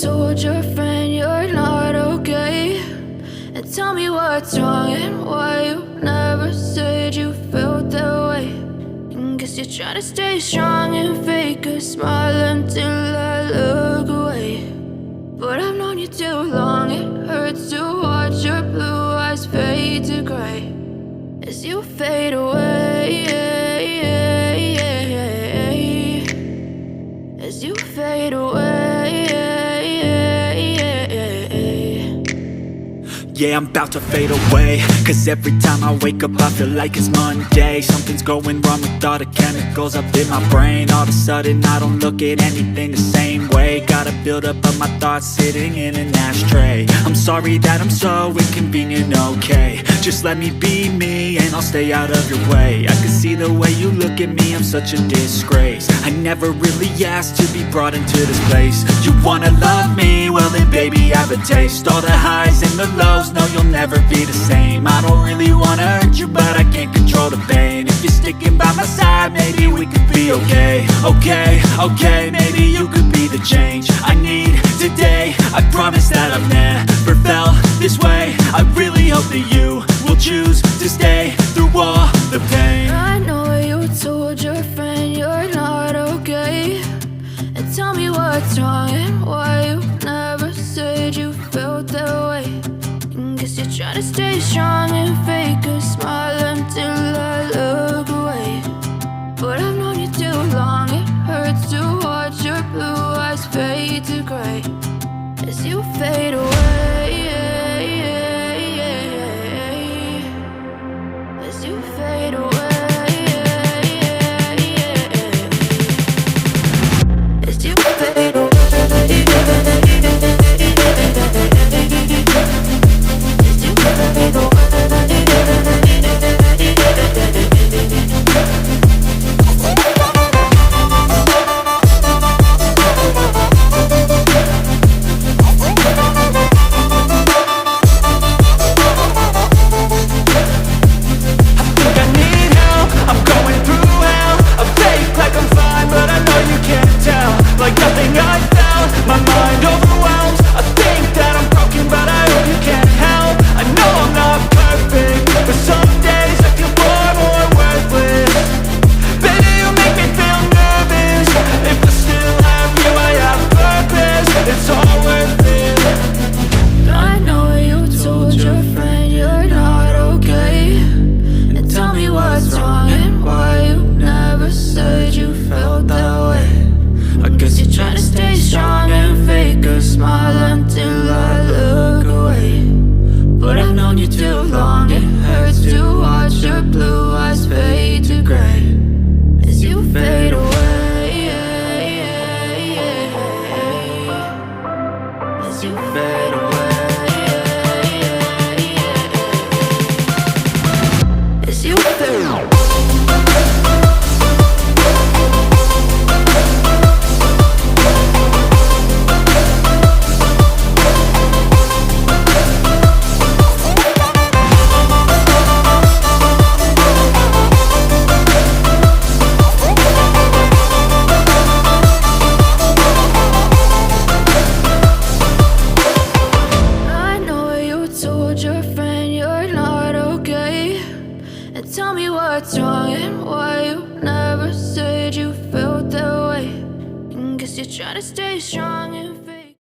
told your friend you're not okay, and tell me what's wrong and why you never said you felt that way. And guess you're trying to stay strong and fake a smile until I look away. But I've known you too long, it hurts to watch your blue eyes fade to gray as you fade away, as you fade away. Yeah, I'm about to fade away, cause every time I wake up I feel like it's Monday. Something's going wrong with all the chemicals up in my brain. All of a sudden I don't look at anything the same way. Gotta build up of my thoughts sitting in an ashtray. I'm sorry that I'm so inconvenient, okay. Just let me be me and I'll stay out of your way. I can see the way you look at me, I'm such a disgrace. I never really asked to be brought into this place. You wanna love me? Well then baby I have a taste. All the highs and the lows, no you'll never be the same. I don't really wanna hurt you but I can't control the pain. If you're sticking by my side maybe we could be okay. Okay, maybe you could be the change I need today. I promise that I've never felt this way. I really hope that you will choose to stay through all the pain. I know you told your friend you're not okay, and tell me what's wrong and why you never said you felt that way. And guess you're trying to stay strong and fake a smile until I look away. But I've known you too long, it hurts to watch your blue eyes fade to gray as you fade away, as you fade away, as you fade away. Tell me what's wrong and why you never said you felt that way. And guess you're trying to stay strong and